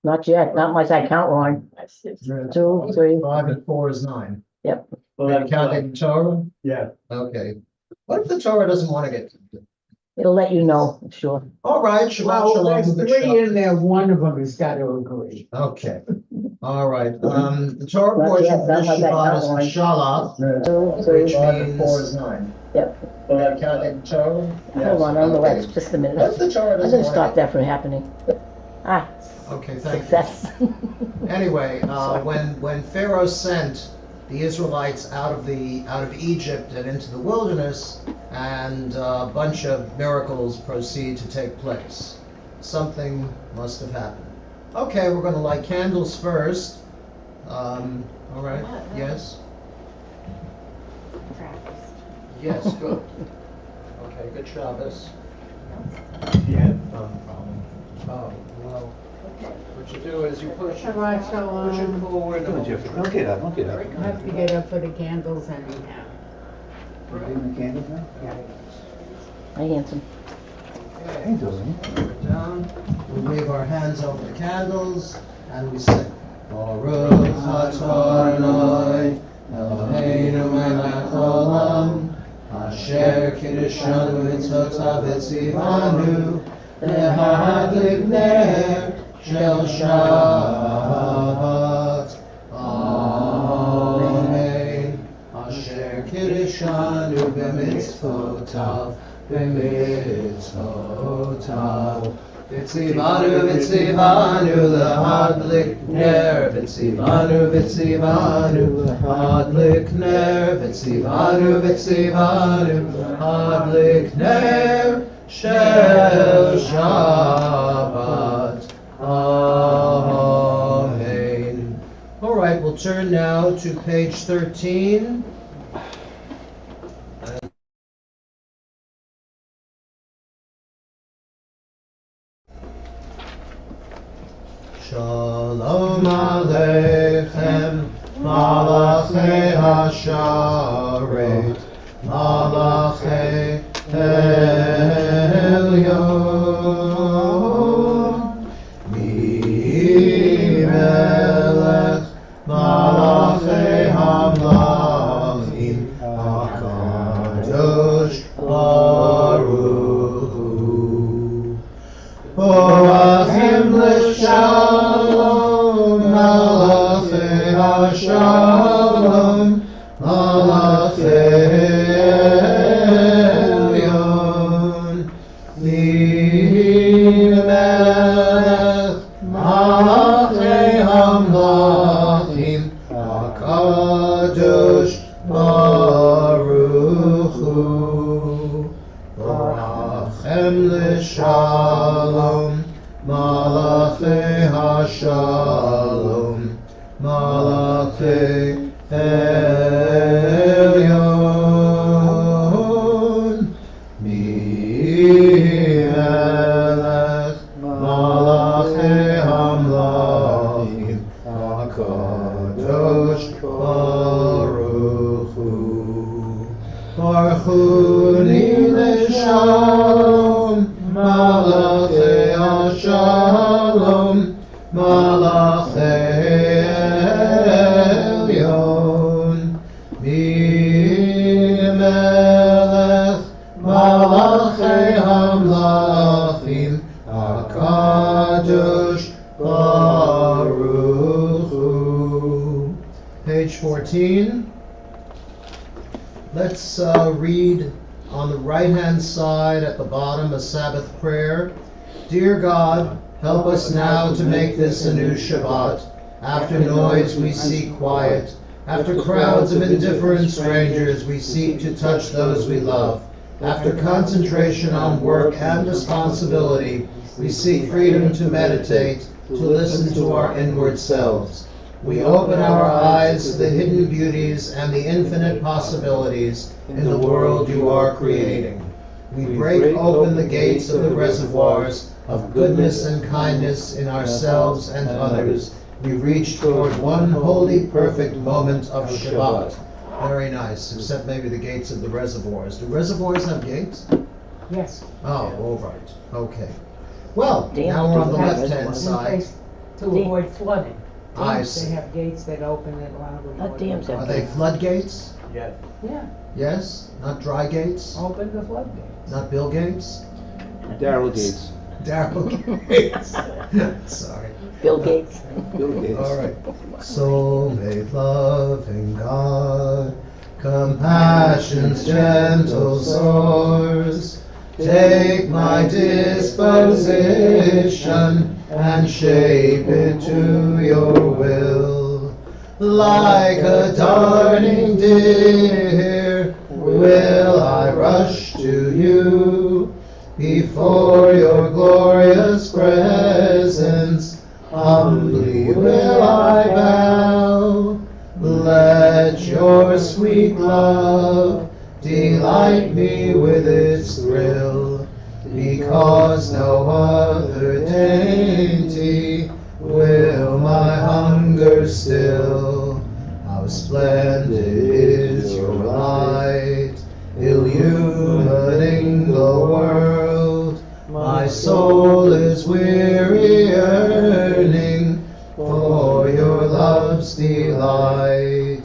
Not yet, not unless I count wrong. 2, 3, 5 and 4 is 9. yep. Are you counting Torah? Yeah. Okay. What if the Torah doesn't want to get? It'll let you know, sure. All right, Shabbat Well, Shalom. there's 3 in there, one of them has got to agree. Okay. All right. The Torah Not portion yet, for not this like that Shabbat is count line. Shalach, 2, 3, which 5 and means. 4 is 9. yep. Are you counting Torah? Hold on, on the Okay. left, just a minute. What if the Torah I'm doesn't gonna want stop to that from happening. Ah, Okay, thank you. success. Anyway, when Pharaoh sent the Israelites out of Egypt and into the wilderness, and a bunch of miracles proceed to take place, something must have happened. Okay, we're going to light candles first. All right. Yes. Yes. Good. Okay. Good Shabbos. Yeah. Oh well. What you do is you push Shabbat it Shalom. forward. Don't get up, don't get up. I have to get up for the candles anyhow. We're doing the candles now? Hi, handsome. Hey, Josie. We're down. We wave our hands over the candles and we sing. Baruch Adonai Eloheinu melech haolam asher kiddushanu mitzvotav v'tzivanu lehadlik ner shel Shabbat. Amen. Asher kiddushanu b'mitzvotav b'mitzvotav. V'tzivanu, v'tzivanu, l'hadlik ner. V'tzivanu, v'tzivanu, l'hadlik ner. V'tzivanu, v'tzivanu, l'hadlik ner. Shel Shabbat. Amen. All right, we'll turn now to page 13. Shalom Aleichem, Malachei Hasharet, Malachei Elyon, Melech, Malachei Hamlachim, HaKadosh Baruch Hu. Boachim l'shalom, malachei hashalom, malachei elyon, limelech, malachei hamlachim, hakadosh baruch hu. Boachem l'shalom, malachei hashalom, malachei elyon, mi'elech, malachei hamlachim, hakadosh baruch hu. Barchuni l'shalom, malachei hashalom, malachei elyon, mi'melech, malachei hamlachim, hakadosh baruch hu. Page 14. Let's read on the right-hand side at the bottom a Sabbath prayer. Dear God, help us now to make this a new Shabbat. After noise, we seek quiet. After crowds of indifferent strangers, we seek to touch those we love. After concentration on work and responsibility, we seek freedom to meditate, to listen to our inward selves. We open our eyes to the hidden beauties and the infinite possibilities in the world you are creating. We break open the gates of the reservoirs of goodness and kindness in ourselves and others. We reach toward one holy, perfect moment of Shabbat. Very nice, except maybe the gates of the reservoirs. Do reservoirs have gates? Yes. Oh, all right. Okay. Well, Damn, now we're on the that's left-hand one. side. To avoid flooding. I They see. have gates that open and allow the That water. dam's Are empty. they floodgates? Yeah, Yes? Not dry gates? open the floodgates. Not Bill Gates? Daryl Gates. Daryl Gates. Sorry. Bill Gates. Bill Gates. All right. Soul made loving God, compassion's gentle source, take my disposition and shape it to your will. Like a darting deer, will I rush to you before your glorious presence. Humbly will I bow. Let your sweet love delight me with its thrill, because no other dainty will my hunger still. How splendid is your light, illuminating the world. My soul is weary, yearning for your love's delight.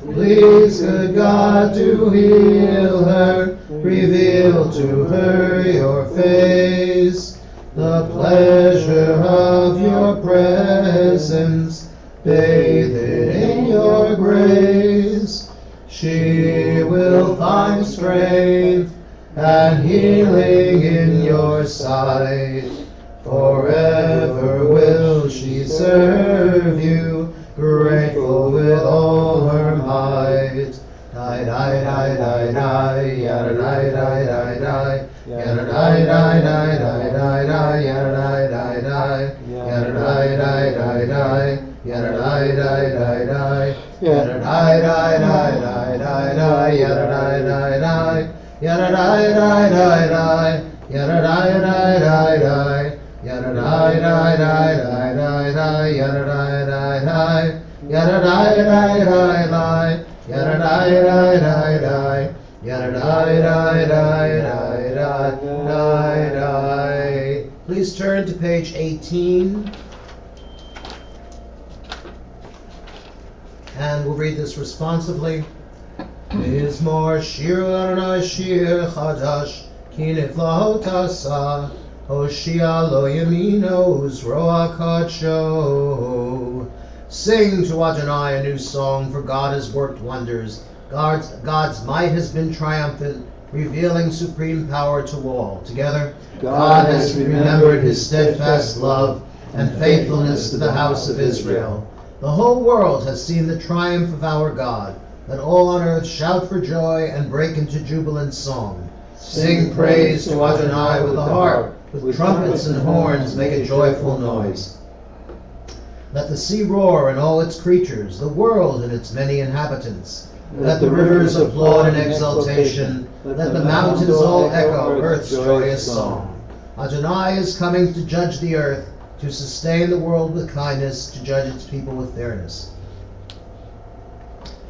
Please, good God, to heal her, reveal to her your face, the pleasure of your presence, bathe it in your grace. She will find strength and healing in your sight. Forever will she serve you, grateful with all her might. Die, die, die, die, die, yada, die, die, die, die, yada, die, die, die, die, die, die, yada, die, die, die, yada, die, die, die, die, yada, die, die, die, die, yada, die, die, die, die, die, die, yada, die, die, die, yada, die, die, die, die, yada, die, die, die, die, yada, die, die, die, die, die, die, yada, die, die, die, yada, die, die, die, die, yada, die, die, die, die, yada, die, die, die, die, die. Please turn to page 18. And we'll read this responsively. Mizmor Shir Adonai Shir Chadash Ki Niflahot Asa Hoshia Lo Yamino Uzroa Kadsho. Sing to Adonai a new song, for God has worked wonders. God's might has been triumphant, revealing supreme power to all. Together, God has remembered his steadfast love and faithfulness to the house of Israel. The whole world has seen the triumph of our God. Let all on earth shout for joy and break into jubilant song. Sing praise to Adonai with the harp, with trumpets and horns make a joyful noise. Let the sea roar and all its creatures, the world and its many inhabitants. Let the rivers applaud in exultation. Let the mountains all echo earth's joyous song. Adonai is coming to judge the earth, to sustain the world with kindness, to judge its people with fairness.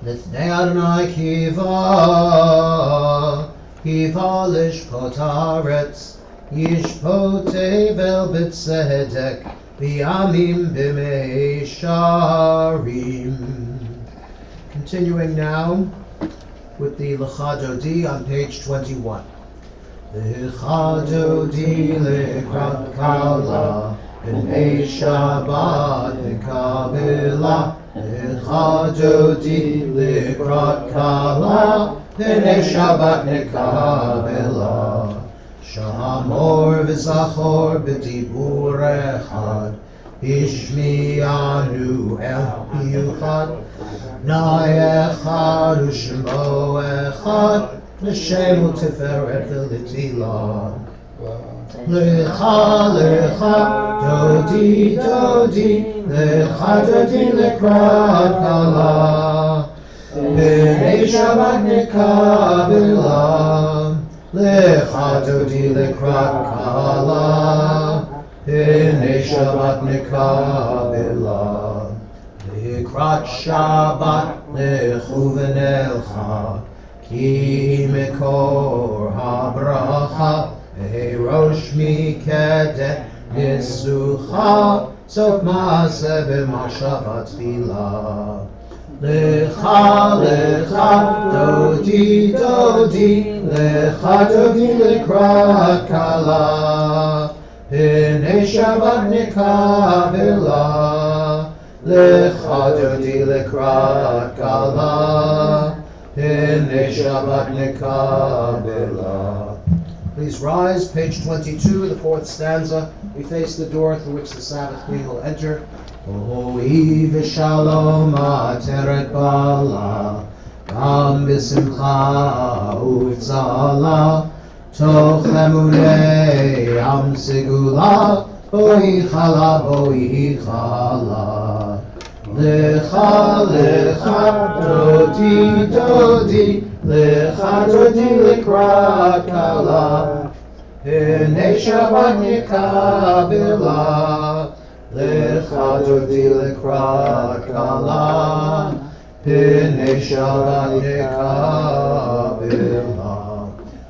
Lifnei Adonai kiva lishpot haaretz, yishpot tevel b'tzedek, v'yamim b'mei sharim. Continuing now with the Lecha Dodi on page 21. Lecha Dodi lekrat kala, b'nei Shabbat nekabela. Lecha Dodi lekrat kala, b'nei Shabbat nekabela. Shamor v'zachor b'dibur echad, ishmi'anu el yuchad. Nai echad u'shemo echad, l'shem u'tiferet v'litila. Lecha, lecha, dodi, dodi, lecha dodi lekrat kala, b'nei Shabbat nekabela. Lecha dodi lekrat kala, b'nei Shabbat nekabela. Lekrat Shabbat lechu v'nelcha, ki mekor habracha, rosh mikedeh ניסוחה סוף מעשה במחשבה תחילה. לך לך דודי דודי, לך דודי לקראת כלה, פני שבת נקבלה. לך דודי לקראת כלה, פני שבת נקבלה. Please rise, page 22, the fourth stanza. We face the door through which the Sabbath Queen will enter. Ohi v'shalom ateret bala, Gam b'simcha uv'tzala, Toch emunei am segula, Boi chala, boi chala. Lecha, lecha, dodi, dodi, Lecha dodi lekrat kala, Pnei Shabbat nikabela. Lecha dodi lekrat kala, Pnei Shabbat nikabela.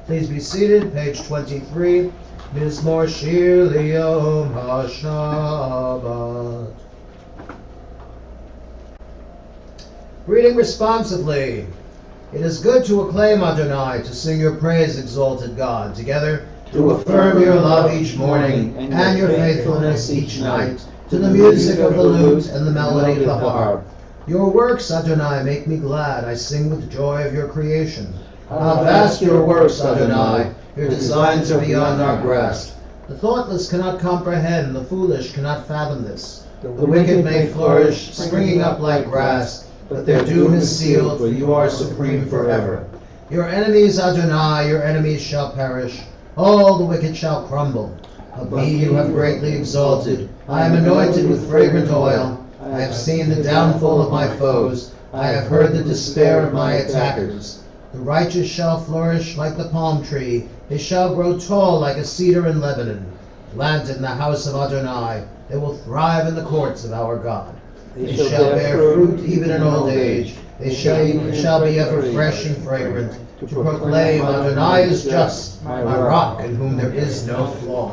Please be seated, page 23. Mizmor Shir Liyom HaShabbat. Reading responsively. It is good to acclaim Adonai, to sing your praise, exalted God, together to affirm your love each morning and your faithfulness each night, to the music of the lute and the melody of the harp. Your works, Adonai, make me glad. I sing with joy of your creation. How vast your works, Adonai! Your designs are beyond our grasp. The thoughtless cannot comprehend, the foolish cannot fathom this. The wicked may flourish, springing up like grass, but their doom is sealed, for you are supreme forever. Your enemies, Adonai, your enemies shall perish. All the wicked shall crumble. Of me you have greatly exalted. I am anointed with fragrant oil. I have seen the downfall of my foes. I have heard the despair of my attackers. The righteous shall flourish like the palm tree. They shall grow tall like a cedar in Lebanon. Planted in the house of Adonai, they will thrive in the courts of our God. They shall bear fruit even in old age. They shall be ever fresh and fragrant, to proclaim Adonai is just, my rock in whom there is no flaw.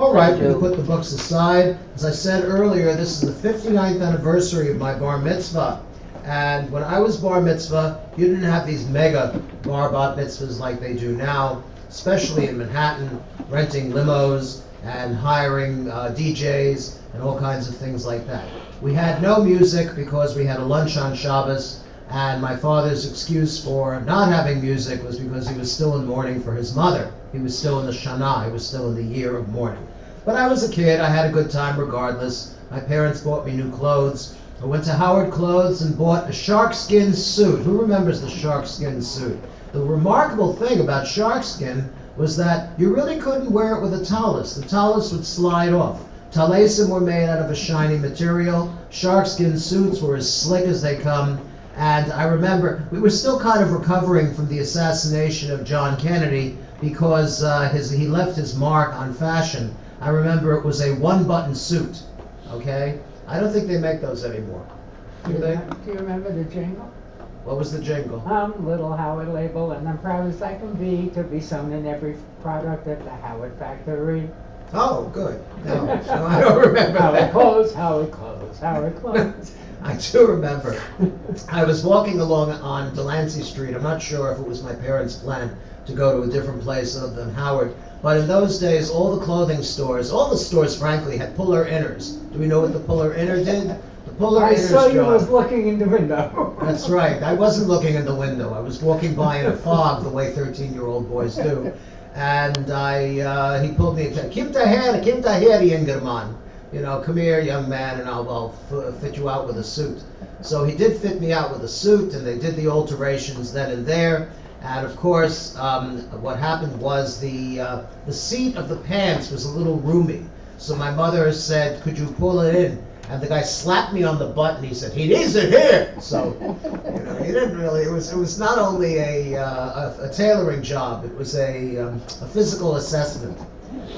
All right, we put the books aside. As I said earlier, this is the 59th anniversary of my bar mitzvah. And when I was bar mitzvah, you didn't have these mega bar bat mitzvahs like they do now, especially in Manhattan, renting limos and hiring DJs and all kinds of things like that. We had no music because we had a lunch on Shabbos, and my father's excuse for not having music was because he was still in mourning for his mother. He was still in the Shana, he was still in the year of mourning. But I was a kid, I had a good time regardless. My parents bought me new clothes. I went to Howard Clothes and bought a sharkskin suit. Who remembers the sharkskin suit? The remarkable thing about sharkskin was that you really couldn't wear it with a tallis. The tallis would slide off. Talisim were made out of a shiny material. Sharkskin suits were as slick as they come. And I remember we were still kind of recovering from the assassination of John Kennedy because he left his mark on fashion. I remember it was a one-button suit, okay? I don't think they make those anymore. Do they? Do you remember the jingle? What was the jingle? Little Howard label, and I'm proud as I can be to be sewn in every product at the Howard factory. Oh, good. No, I don't remember Howard that. clothes, Howard clothes, Howard clothes. I do remember. I was walking along on Delancey Street. I'm not sure if it was my parents' plan to go to a different place other than Howard. But in those days, all the clothing stores, all the stores, frankly, had puller inners. Do we know what the puller inner did? The puller I inner's saw you job. was looking in the window. That's right. I wasn't looking in the window. I was walking by in a fog, the way 13-year-old boys do. And he pulled me aside. Kim daher, Ingerman. You know, come here, young man, and I'll fit you out with a suit. So he did fit me out with a suit, and they did the alterations then and there. And of course, what happened was the seat of the pants was a little roomy. So my mother said, "Could you pull it in?" And the guy slapped me on the butt, and he said, "He needs it here." So, you know, he didn't really. It was not only a tailoring job; it was a physical assessment.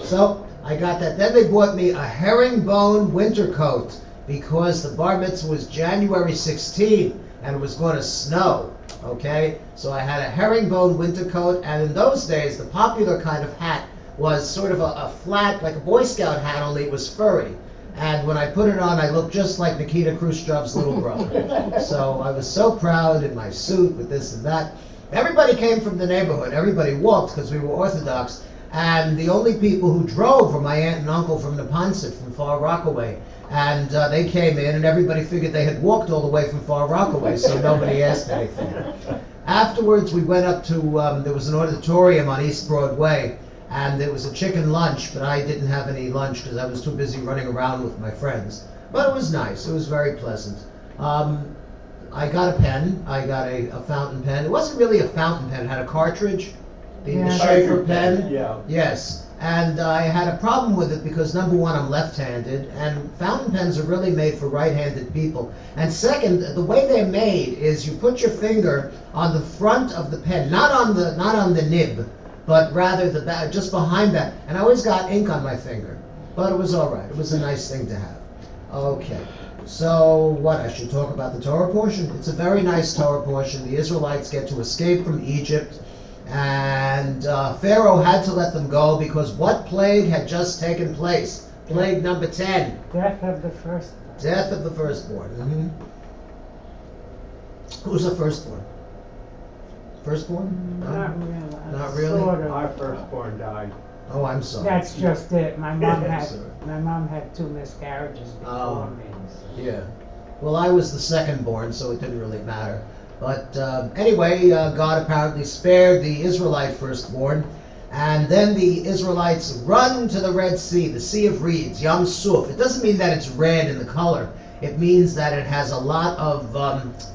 So I got that. Then they bought me a herringbone winter coat because the bar mitzvah was January 16 and it was going to snow. Okay, so I had a herringbone winter coat, and in those days, the popular kind of hat was sort of a flat, like a Boy Scout hat, only it was furry. And when I put it on, I looked just like Nikita Khrushchev's little brother. So I was so proud in my suit with this and that. Everybody came from the neighborhood. Everybody walked because we were Orthodox. And the only people who drove were my aunt and uncle from Neponset, from Far Rockaway. And they came in, and everybody figured they had walked all the way from Far Rockaway, so nobody asked anything. Afterwards, we went up to, there was an auditorium on East Broadway, and there was a chicken lunch, but I didn't have any lunch because I was too busy running around with my friends. But it was nice. It was very pleasant. I got a pen. I got a fountain pen. It wasn't really a fountain pen. It had a cartridge, the Schaefer pen. Yeah. Yes. And I had a problem with it because, number one, I'm left-handed, and fountain pens are really made for right-handed people. And second, the way they're made is you put your finger on the front of the pen, not on the nib, but rather the back, just behind that. And I always got ink on my finger, but it was all right. It was a nice thing to have. Okay. So what? I should talk about the Torah portion. It's a very nice Torah portion. The Israelites get to escape from Egypt. And Pharaoh had to let them go because what plague had just taken place? Plague number 10. Death of the firstborn. Death of the firstborn. Who's the firstborn? Firstborn? No? Not really. Not really? Sort of. Our firstborn died. Oh, I'm sorry. That's just it. My mom Sorry. had 2 miscarriages before me. So. Yeah. Well, I was the second born, so it didn't really matter. But anyway, God apparently spared the Israelite firstborn. And then the Israelites run to the Red Sea, the Sea of Reeds, Yam Suf. It doesn't mean that it's red in the color. It means that it has a lot of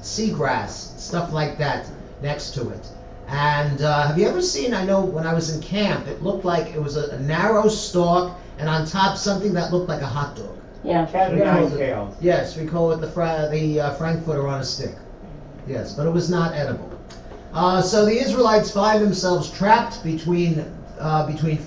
seagrass, stuff like that, next to it. And have you ever seen, I know when I was in camp, it looked like it was a narrow stalk, and on top something that looked like a hot dog. Yeah. Tails. Yes, we call it the Frankfurter on a stick. Yes, but it was not edible. So the Israelites find themselves trapped between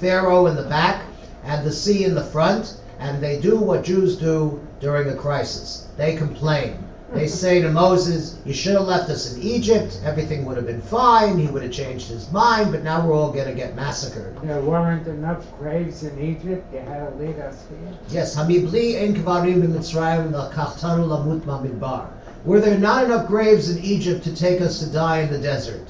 Pharaoh in the back and the sea in the front, and they do what Jews do during a crisis. They complain. They say to Moses, "You should have left us in Egypt. Everything would have been fine. He would have changed his mind, but now we're all going to get massacred." There weren't enough graves in Egypt. You had to lead us here. Yes, Hamibli ein kvarim b'Mitzrayim v'kachtanu lamut b'midbar. Were there not enough graves in Egypt to take us to die in the desert?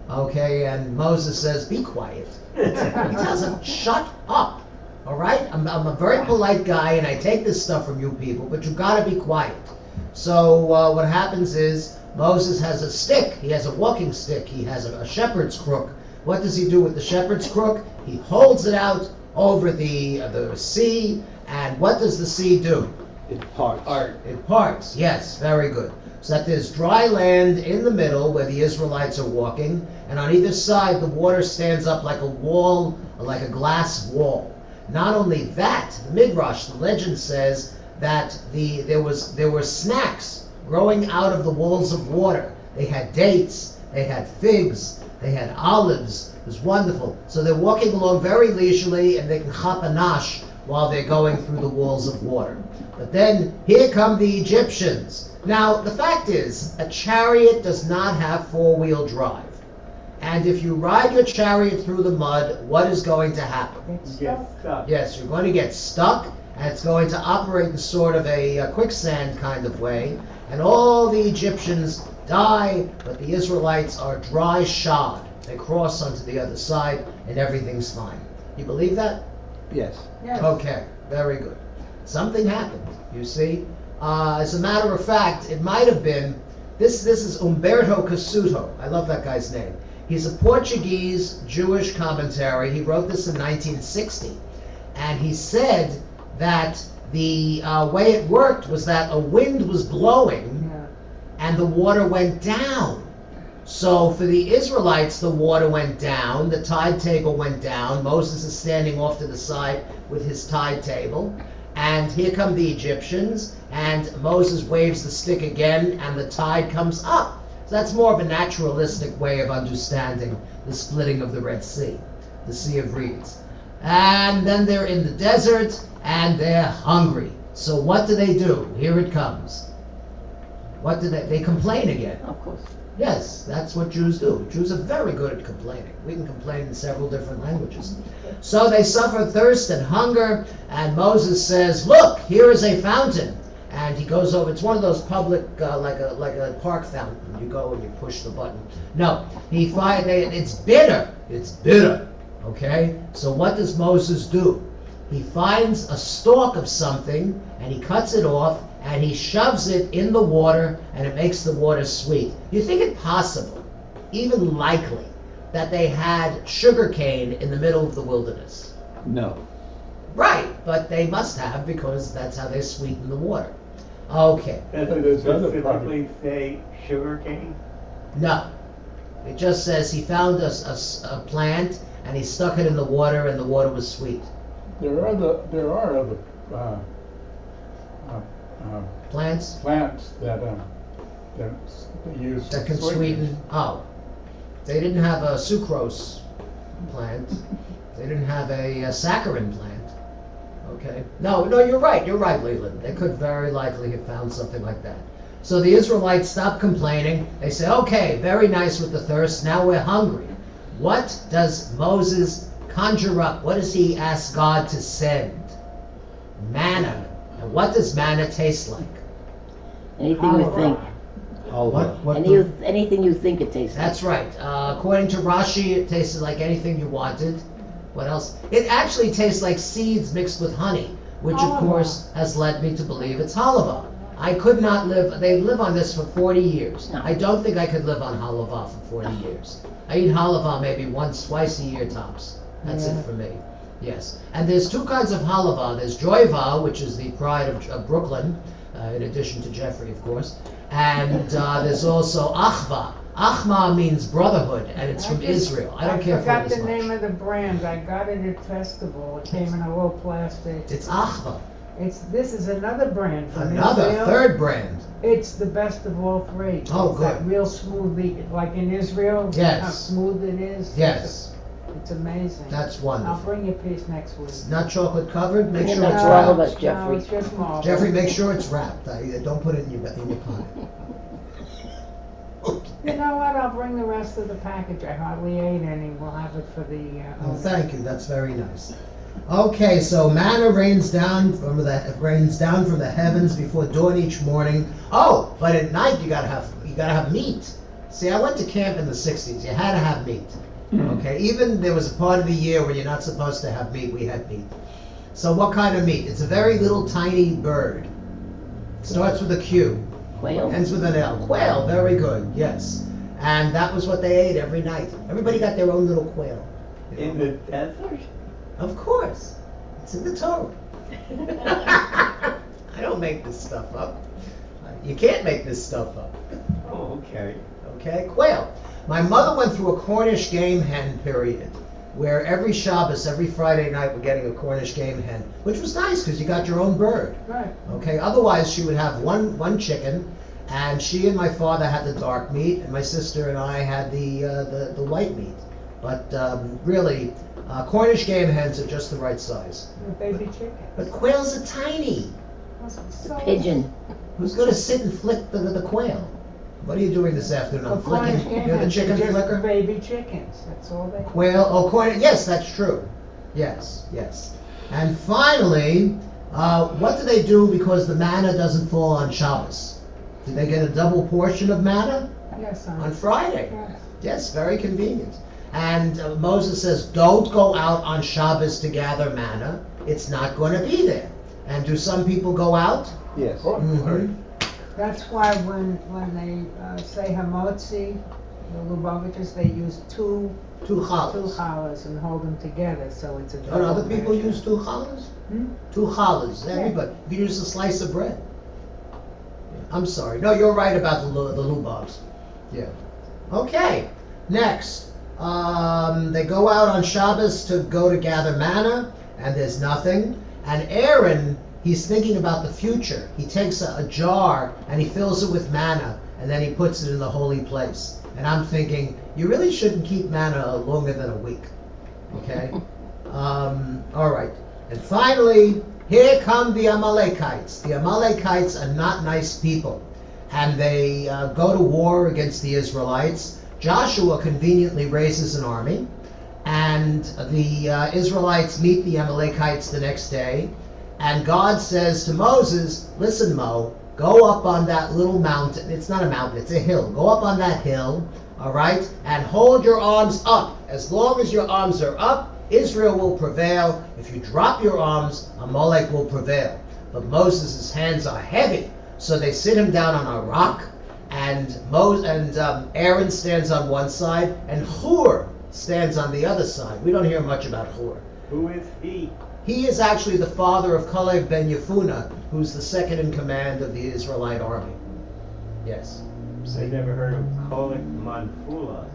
Okay, and Moses says, "Be quiet." He tells him, "Shut up." All right? I'm a very polite guy, and I take this stuff from you people, but you got to be quiet. So what happens is Moses has a stick. He has a walking stick. He has a shepherd's crook. What does he do with the shepherd's crook? He holds it out over the sea, and what does the sea do? It parts. It parts, yes, very good. So that there's dry land in the middle where the Israelites are walking, and on either side the water stands up like a wall, like a glass wall. Not only that, the Midrash, the legend says that there were snacks growing out of the walls of water. They had dates, they had figs, they had olives. It was wonderful. So they're walking along very leisurely, and they can chap a nash while they're going through the walls of water. But then here come the Egyptians. Now the fact is, a chariot does not have four-wheel drive. And if you ride your chariot through the mud, what is going to happen? Get stuck. Yes, you're going to get stuck, and it's going to operate in sort of a quicksand kind of way. And all the Egyptians die, but the Israelites are dry shod. They cross onto the other side, and everything's fine. You believe that? Yes. Yes. Okay, very good. Something happened, you see. As a matter of fact, it might have been, this is Umberto Cassuto. I love that guy's name. He's a Portuguese Jewish commentary. He wrote this in 1960. And he said that the way it worked was that a wind was blowing and the water went down. So for the Israelites, the water went down, the tide table went down. Moses is standing off to the side with his tide table. And here come the Egyptians, and Moses waves the stick again, and the tide comes up. So that's more of a naturalistic way of understanding the splitting of the Red Sea, the Sea of Reeds. And then they're in the desert, and they're hungry. So what do? Here it comes. What do they complain again. Of course. Yes, that's what Jews do. Jews are very good at complaining. We can complain in several different languages. So they suffer thirst and hunger, and Moses says, look, here is a fountain. And he goes over, it's one of those public, like a park fountain. You go and you push the button. No, it's bitter. It's bitter, okay? So what does Moses do? He finds a stalk of something, and he cuts it off, and he shoves it in the water, and it makes the water sweet. You think it possible, even likely, that they had sugar cane in the middle of the wilderness? No. Right, but they must have, because that's how they sweeten the water. Okay. Does it Specifically say sugar cane? No. It just says he found a plant, and he stuck it in the water, and the water was sweet. There are other Plants plants that use that can sweeten. Oh. They didn't have a sucrose plant. They didn't have a saccharin plant. Okay. No, you're right, Leland. They could very likely have found something like that. So the Israelites stop complaining. They say, okay, very nice with the thirst. Now we're hungry. What does Moses conjure up? What does he ask God to send? Manna. And what does manna taste like? Anything you think. Anything you think it tastes like. That's right. According to Rashi, it tasted like anything you wanted. What else? It actually tastes like seeds mixed with honey, which of course has led me to believe it's halava. I could not live, they live on this for 40 years. No. I don't think I could live on halava for 40 years. I eat halava maybe once, twice a year tops. That's it for me. Yes. And there's two kinds of halava. There's joiva, which is the pride of Brooklyn, in addition to Jeffrey, of course. And there's also achva. Achma means brotherhood, and it's from Israel. I don't care for it I as forgot the much. name of the brand. I got it at festival. It came in a little plastic. It's achva. This is another brand from Another, Israel. third brand. It's the best of all three. Oh, It's good. that real smoothly, like in Israel. Yes. How smooth it is. Yes, It's amazing. that's I'll wonderful. bring you a piece next week. It's not chocolate covered. Make Yeah, sure it's that's all of wrapped. us, Jeffrey. No, it's just marble. Jeffrey, make sure it's wrapped. Don't put it in your pocket. You know what? I'll bring the rest of the package. I hardly ate any. We'll have it for the. Oh, thank you. That's very nice. Okay, so manna rains down from the heavens before dawn each morning. Oh, but at night you gotta have meat. See, I went to camp in the '60s. You had to have meat. Okay, even there was a part of the year when you're not supposed to have meat. We had meat. So what kind of meat? It's a very little tiny bird. Starts with a Q. Quail. Ends with an L. Quail, very good, yes. And that was what they ate every night. Everybody got their own little quail. you know. In the desert? Of course. It's in the Torah. I don't make this stuff up. You can't make this stuff up. Oh, okay. Okay, quail. My mother went through a Cornish game hen period where every Shabbos, every Friday night, we're getting a Cornish game hen, which was nice because you got your own bird. Right. Okay, otherwise she would have one chicken, and she and my father had the dark meat, and my sister and I had the white meat. But really, Cornish game hens are just the right size. The baby chicken. But quails are tiny. So Pigeon. Who's going to sit and flick the quail? What are you doing this afternoon? I'm Cornish flicking. game You're the hens are chicken just flicker? baby chickens. That's all they. Quail, corn, yes, that's true. Yes. And finally, what do they do because the manna doesn't fall on Shabbos? Do they get a double portion of manna Yes, on Friday? Yes. Yes, very convenient. And Moses says, don't go out on Shabbos to gather manna. It's not going to be there. And do some people go out? Yes. Mhm. That's why when they say hamotzi, the Lubavitchers, they use two Two challahs. challahs and hold them together, so it's a Don't double other people measure. use two challahs? Hmm? Two challahs, everybody. You can use a slice of bread. I'm sorry. No, you're right about the lubavs. Yeah. Okay. Next, they go out on Shabbos to go to gather manna, and there's nothing. And Aaron, he's thinking about the future. He takes a jar and he fills it with manna, and then he puts it in the holy place. And I'm thinking, you really shouldn't keep manna longer than a week. Okay? All right. And finally, here come the Amalekites. The Amalekites are not nice people. and they go to war against the Israelites. Joshua conveniently raises an army, and the Israelites meet the Amalekites the next day. And God says to Moses, listen, Mo, go up on that little mountain. It's not a mountain, it's a hill. Go up on that hill, all right, and hold your arms up. As long as your arms are up, Israel will prevail. If you drop your arms, Amalek will prevail. But Moses' hands are heavy, so they sit him down on a rock, and Aaron stands on one side, and Hur stands on the other side. We don't hear much about Hur. Who is he? He is actually the father of Kalev ben Yefuneh, who's the second in command of the Israelite army. Yes. I never heard of Kolik Manfula.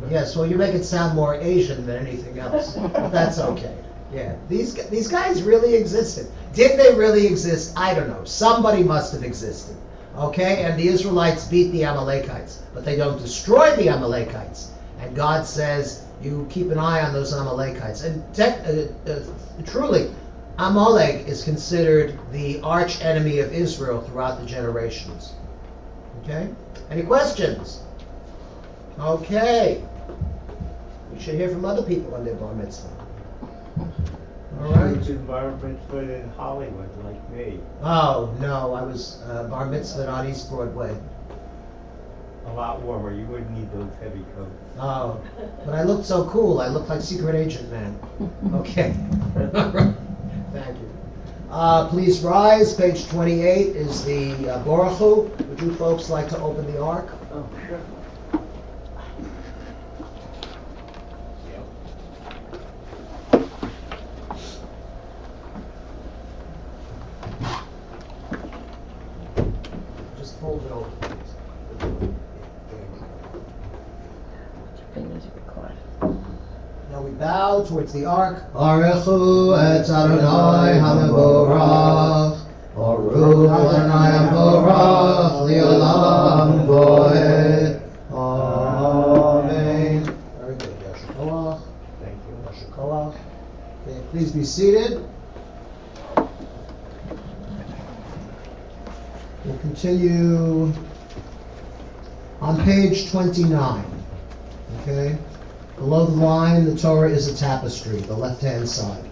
Yes, well, you make it sound more Asian than anything else. But that's okay. Yeah. These guys really existed. Did they really exist? I don't know. Somebody must have existed. Okay? And the Israelites beat the Amalekites. But they don't destroy the Amalekites. And God says, you keep an eye on those Amalekites. And truly, Amalek is considered the arch enemy of Israel throughout the generations. Okay? Any questions? Okay. We should hear from other people on their bar mitzvah. All right. Which is bar mitzvah in Hollywood, like me. Oh, no, I was bar mitzvah on East Broadway. A lot warmer. You wouldn't need those heavy coats. Oh, but I looked so cool. I looked like Secret Agent Man. Okay. All right. Thank you. Please rise. Page 28 is the Baruch Hu. Would you folks like to open the Ark? Oh, sure. Just hold it over, please. Fingers are caught. Now we bow towards the Ark. Baruchu et Adonai HaMevorach. Baruch Adonai HaMevorach Liolam Voed. Amen. Very good. Yasher Koach. Thank you. Yasher Koach. Okay, please be seated. We'll continue on page 29. Okay? Below the line, the Torah is a tapestry, the left-hand side.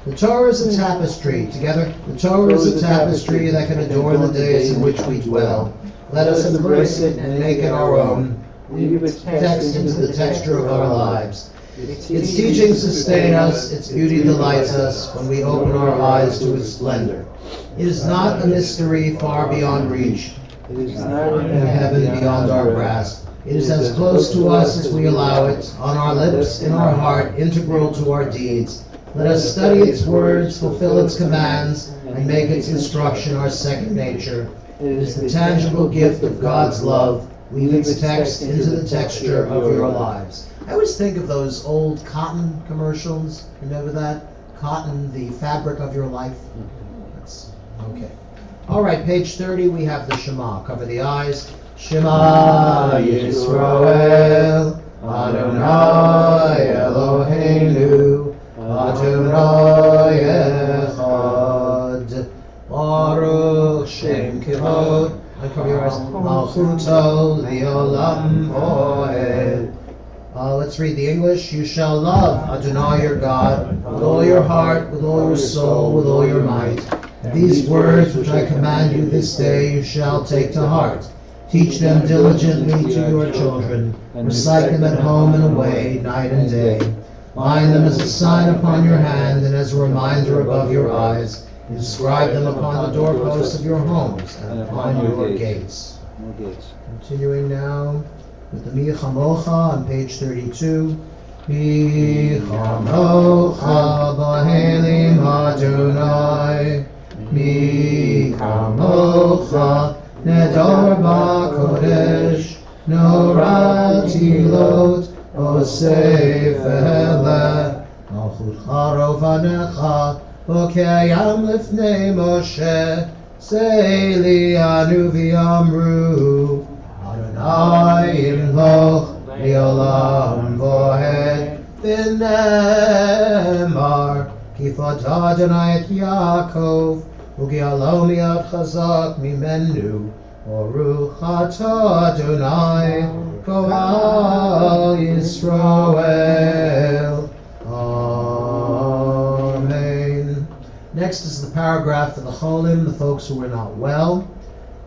The Torah is a tapestry. Together, the Torah is a tapestry that can adorn the days in which we dwell. Let us embrace it and make it our own. Weave its text into the texture of our lives. Its teachings sustain us, its beauty delights us when we open our eyes to its splendor. It is not a mystery far beyond reach. It is not in heaven beyond our grasp. It is as close to us as we allow it, on our lips, in our heart, integral to our deeds. Let us study its words, fulfill its commands, and make its instruction our second nature. It is the tangible gift of God's love. Weave its text into the texture of your lives. I always think of those old cotton commercials. Remember that? Cotton, the fabric of your life. That's okay. All right, page 30, we have the Shema. Cover the eyes. Shema Yisrael, Adonai Eloheinu, Adonai Echad, Baruch Shem Kivod, and cover your eyes, Malchuto Liolam Voed. Let's read the English. You shall love Adonai your God with all your heart, with all your soul, with all your might. These words which I command you this day you shall take to heart. Teach them diligently to your children. Recite them at home and away, night and day. Bind them as a sign upon your hand and as a reminder above your eyes. Inscribe them upon the doorposts of your homes and upon your gates. Continuing now with the Mi Chamocha on page 32. Mi Chamocha B'Helim Adonai. Mi Chamocha Nedar B'Kodesh. Norah Tilot Osei V'Eleh. Malchutcha Rovanecha B'Kayam Lifnei Moshe. Sei li anu v'yamru Adonai Imloch Liolam Voed V'nemar Kifat Adonai et Yaakov U'gi'alo mi'ad chazak mimenu Baruch atah Adonai, Goal Yisrael. Amen. Next is the paragraph for the Cholim, the folks who were not well.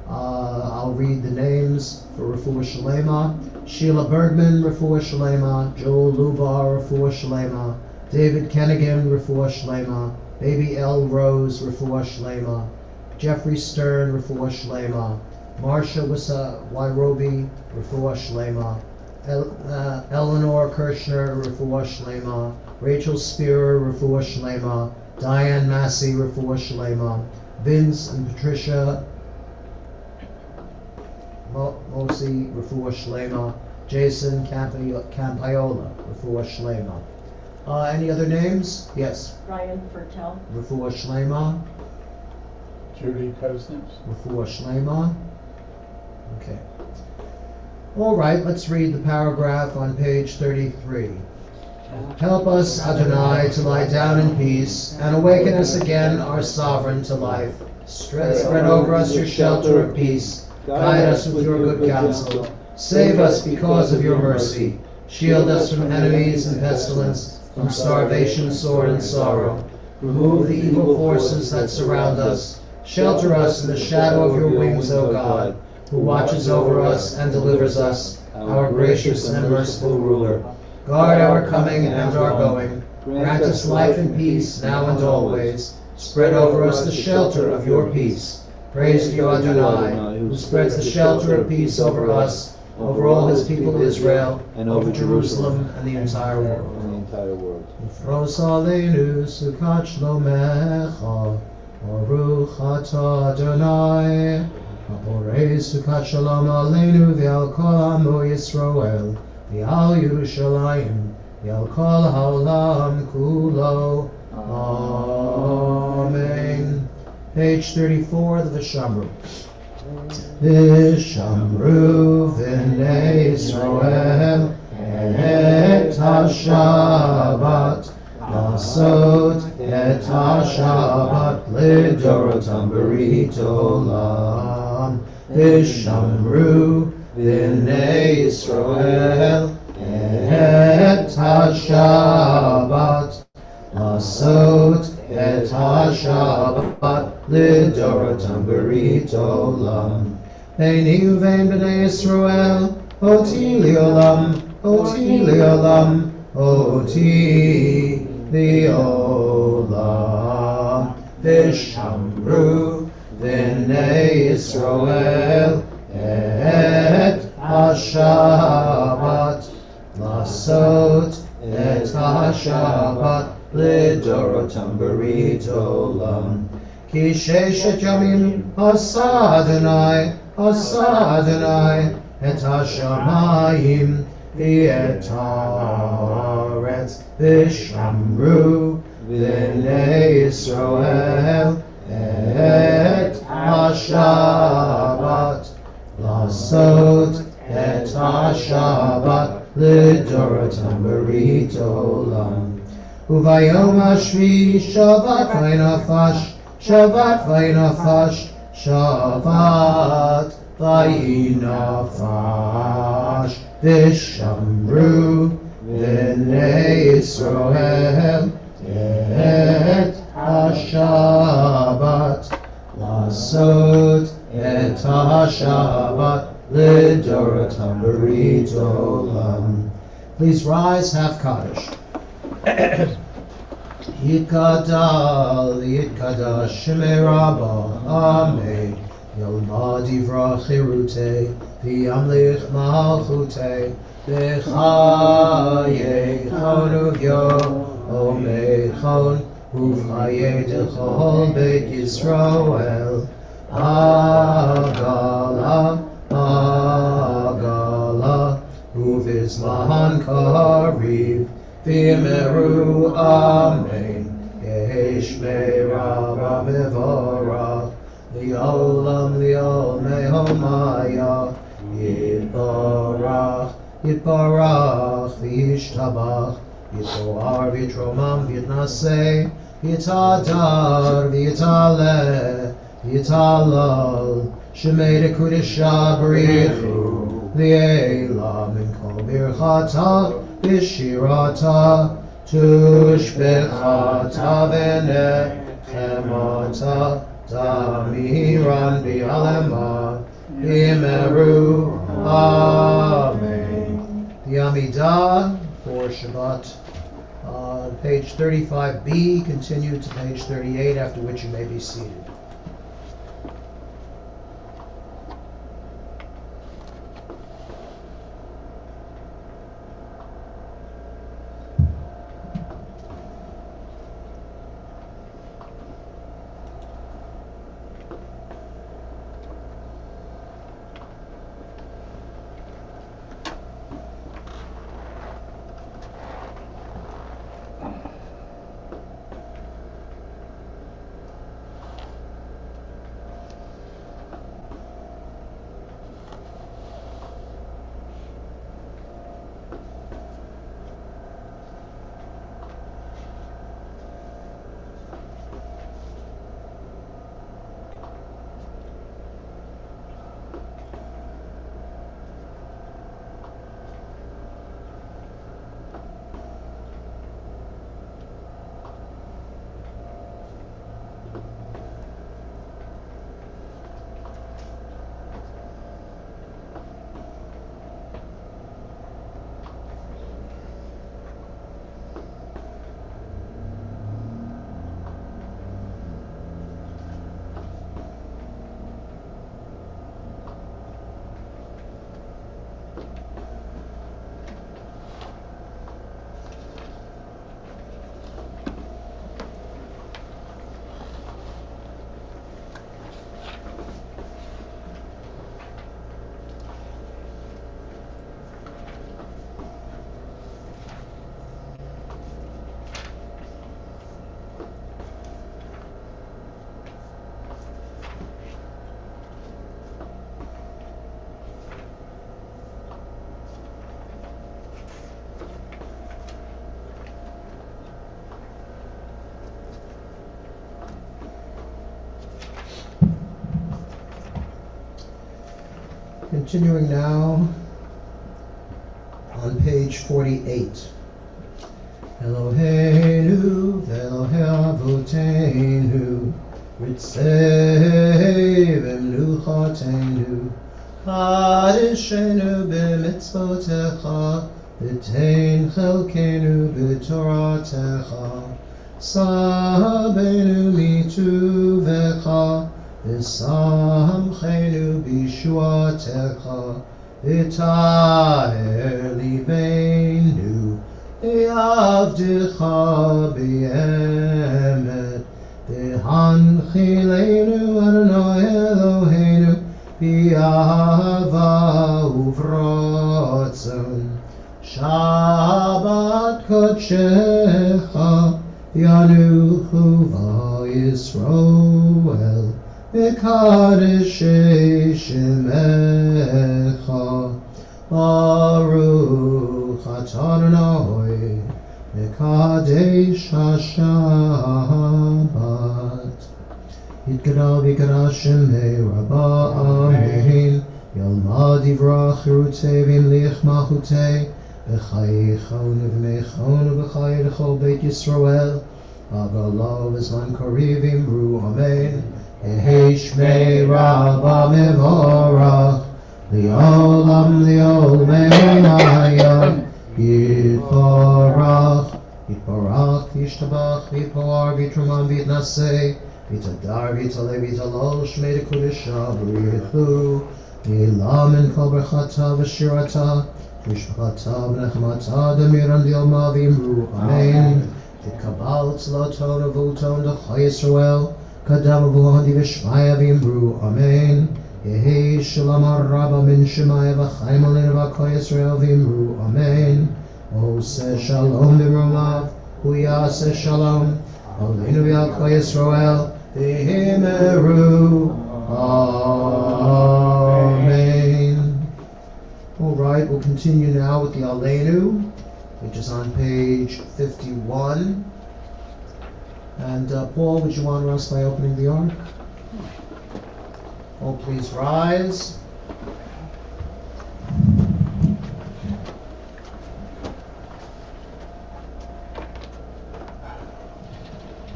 I'll read the names for Refuah Shalema. Sheila Bergman, Refuah Shalema. Joel Lubar, Refuah Shalema. David Kennigan, Refuah Shalema. Baby L. Rose, Refuah Shalema. Jeffrey Stern, Refuah Shalema. Marsha Wairobi, Refuah Shalema. Eleanor Kirshner, Refuah Shalema. Rachel Spearer, Refuah Shalema. Diane Massey, Refuah Shalema. Vince and Patricia Mosi, Refuah Shalema. Jason Campaiola, Refuah Shalema. Any other names? Yes. Ryan Fertel. Refuah Shalema. Judy Cousins. Refuah Shalema. Okay. All right, let's read the paragraph on page 33. Help us, Adonai, to lie down in peace, and awaken us again, our sovereign, to life. Spread over us your shelter of peace. Guide us with your good counsel. Save us because of your mercy. Shield us from enemies and pestilence, from starvation, sword, and sorrow. Remove the evil forces that surround us. Shelter us in the shadow of your wings, O God, who watches over us and delivers us, our gracious and merciful ruler. Guard our coming and our going. Grant us life and peace now and always. Spread over us the shelter of your peace. Praise to you, Adonai, who spreads the shelter of peace over us, over all his people Israel, and over Jerusalem and the entire world. Ufros aleinu sukat shlomecha, Baruch atah Adonai, Haporei sukat shalom aleinu v'al kol amo Yisrael, v'al Yerushalayim, v'al kol ha'olam kulo. Amen. Page 34, the Vishamru. Vishamru v'nei Yisrael et ha-Shabbat Lasot et ha-Shabbat lidorotam berit olam. Vishamru v'nei Yisrael et ha-Shabbat Lasot et ha-Shabbat lidorotam berit olam. Beini uvein b'nei Yisrael oti liolam, oti liolam, oti liolam. Vishamru v'nei Yisrael et ha-Shabbat Lasot et ha-Shabbat lidorotam berit olam. Ki sheshet yamim asa Adonai et hashamayim v'et haaretz. Vishamru v'nei Yisrael et ha-Shabbat Lasot et ha-Shabbat lidorotam berit olam. Uvayom hashvi Shabbat v'nafash, Shabbat v'nafash, Shabbat v'nafash. Vishamru v'nei Yisrael et ha-Shabbat Lasot et ha-Shabbat lidorotam berit olam. Please rise, half Kaddish. Yitkadal Shemei Rabbah, Amen. Yalma divra chirute, v'yamlich malchute, v'chaye chonu v'yo, omechon, uv'chaye d'chol beit Yisrael. Agala, agala, uv'izman kariv, v'yimeru amen. Yeshmei Rabbah mevorach, li'olam li'olmei homaya. Yitbarach, yitbarach, v'yishtabach, yitboar v'yitromam v'yitnaseh, v'yitadar v'yitaleh, v'yitalal. Shemei Kudisha B'richu Li'ela Min Kol Birchata B'shirata Tushbechata V'nechemata Damiran B'alema B'meru Amen. The Amidah for Shabbat. Page 35b, continue to page 38, after which you may be seated. Continuing now on page 48. Eloheinu ve'Elohei Avotenu ritzei v'mnuchateinu kadeshenu b'mitzvotecha v'tein chelkenu b'toratecha sabenu mituvecha v'samchenu b'shuatecha v'taher libeinu v'yavdecha b'emet v'hanchilenu Adonai Eloheinu b'ahava uvratzon Shabbat kodshecha yanuchu v'Yisroel v'kadeshei shemecha Baruch atah Adonai v'kadesh haShabbat Yitkara v'yikara shemei Rabbah Amen Yalmad yivrach chirutei v'yimlich malchutei v'chayechon v'meichon v'chay l'chol beit Yisroel Avalo v'zman kariv imru Amen Yehi shmei Rabbah mevorach Li'olam li'olmei hayam Yitbarach Yitbarach Yishtabach Yitpar Yitruman Yitnaseh Yitadar Yitaleh Yitalol Shmei Dekudesha B'richu Yilamen Kol Berchata V'shirata V'shpachata V'nechmata Demiran Di'olma V'imru Amen Yitkabal Tzloton Avuton D'chai Yisrael Kadam Avuhandi V'shmaya V'imru Amen Yehi Shalom Rabba Min Shemaya V'chaim Alin V'Kol Yisrael V'imru Amen Oseh Shalom B'romav Hu Yaseh Shalom Alinu V'Kol Yisrael V'imru Amen. All right, we'll continue now with the Aleinu, which is on page 51. And Paul, would you honor us by opening the ark? Oh, please rise.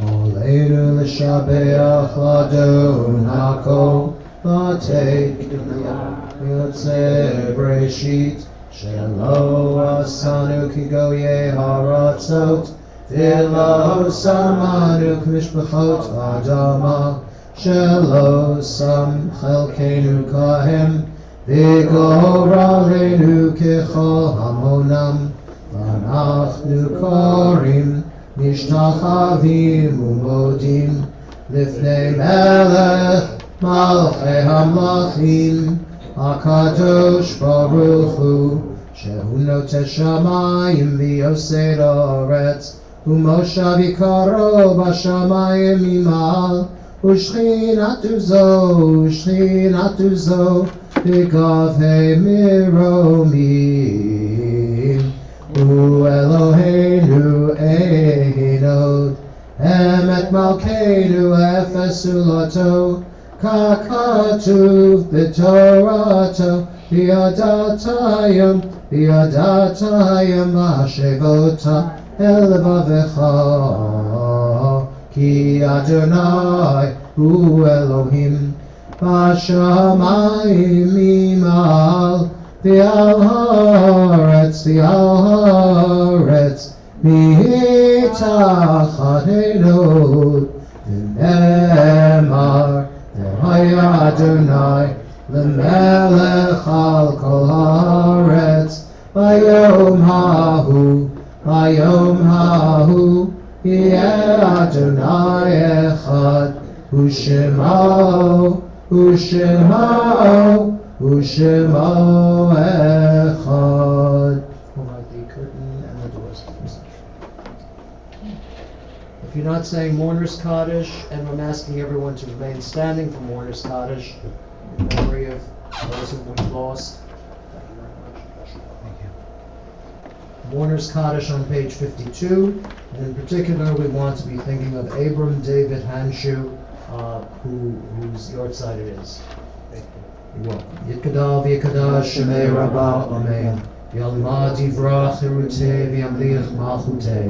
Oleinu l'shabeach l'adon hakol v'teik yotzei breshit shelo asanu ki goyei haratzot v'lo samanu k'mishpachot adama shelo sam chelkeinu kahem v'goralenu kechol hamonam v'anachnu korim משתחווים ומודים לפני מלך מלכי המלכים הקדוש ברוך הוא שהוא נוטה שמיים ויוסד הארץ ומושב יקרו בשמיים ממעל ושכינתו זו בגבי מרומים הוא אלוהינו Einod, Emet Malkeinu Efesulato, Kakatuv B'Torato, Biadatayim Hashevota Elevavecha, Ki Adonai Hu Elohim, Bashamayim Imal, V'al Haaretz, מתחת עינות ונאמר והיה אדוני למלך על כל הארץ ביום ההוא יהיה אדוני אחד ושמו אחד. If you're not saying Mourner's Kaddish, and I'm asking everyone to remain standing for Mourner's Kaddish in memory of those whom we've lost. Thank you very much. Thank you. Mourner's Kaddish on page 52, and in particular we want to be thinking of Abram David Hanshu, whose yahrzeit it is. You're welcome. Yitkadal v'yikadash shemei rabbah amen. Yalma divrach hirutei v'yamliach malchutei.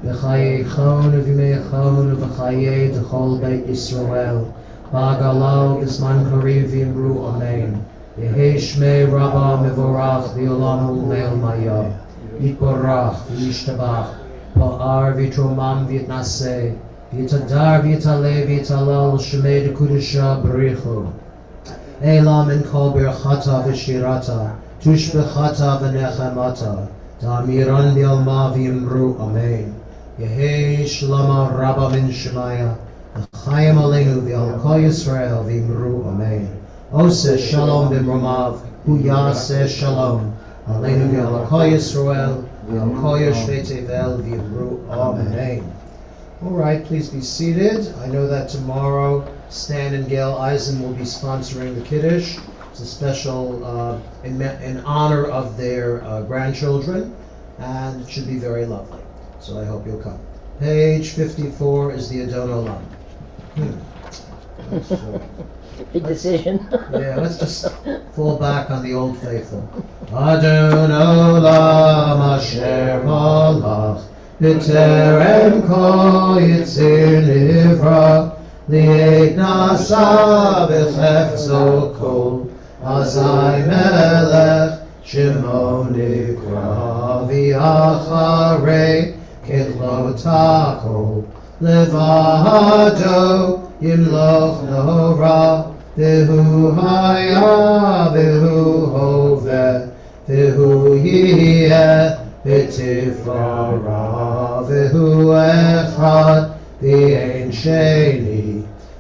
V'chayeichon v'yimeichon v'chayei t'chol beit Yisrael ba'galal b'zman kariv v'yimru amen. Yehei shmei rabbah mevorach v'yolam u'meil maya yitborach v'yishtabach pa'ar v'yitromam v'yitnaseh v'yitadar v'yitaleh v'yitalal shmei d'kudusha b'richu Elam in kol birchata v'shirata tushbechata v'nechemata Ta'amiran bi'alma v'yimru amen. Yehei shlama rabba min shemaya v'chayim aleinu v'al kol Yisrael v'yimru amen. Oseh shalom b'mromav hu yaseh shalom aleinu v'al kol Yisrael v'al kol yoshvei tevel v'yimru amen. All right, please be seated. I know that tomorrow Stan and Gail Eisen will be sponsoring the Kiddush. It's a special in honor of their grandchildren, and it should be very lovely. So I hope you'll come. Page 54 is the Adon Olam. Big decision. Yeah, let's just fall back on the old faithful. Adon Olam Asher Malach B'terem Kol Yitzir Nivra Li'et Nasa B'chefzo Kol Azai Melech Shemo Nikra V'Acharei Kitlo Takol Levado Yimloch Nora V'hu Haya V'hu Hoveh V'hu Yiyeh V'Tifara V'hu Echad V'Ein Sheni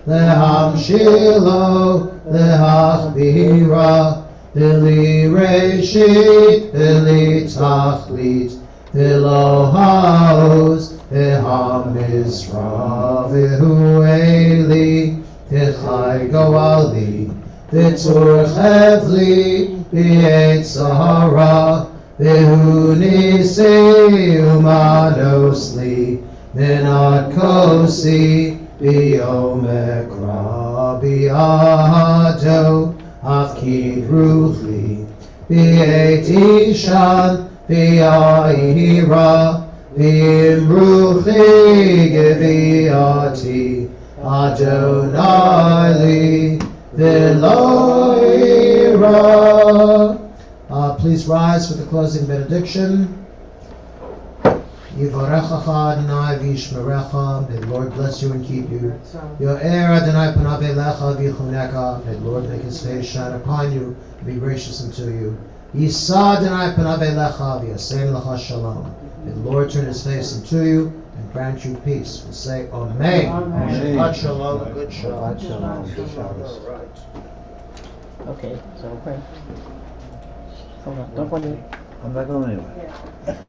Lehamshilo Lehachbira V'li Reshit V'li Tachlit V'lo Haoz V'hamizra V'hu Eli V'chai Goali V'tur Chevli V'et Sahara V'hu Nisi Umanosli Minat Kosi B'yom Ekra biado afkid ruchli Bi'eti shan bi'ahira V'im ruchli geviati Adonai li v'lo ira. Please rise for the closing benediction. Yivarechacha Adonai v'yishmerecha. May the Lord bless you and keep you. Yo'er Adonai panav elecha v'yichuneka. May the Lord make his face shine upon you and be gracious unto you. Yisa Adonai panav elecha v'yasein lecha shalom. May the Lord turn his face unto you and grant you peace. We'll say Amen. Shabbat shalom. Good Shabbat. Good Shabbos. Okay, so pray. Hold on, don't forget. I'm not going anywhere.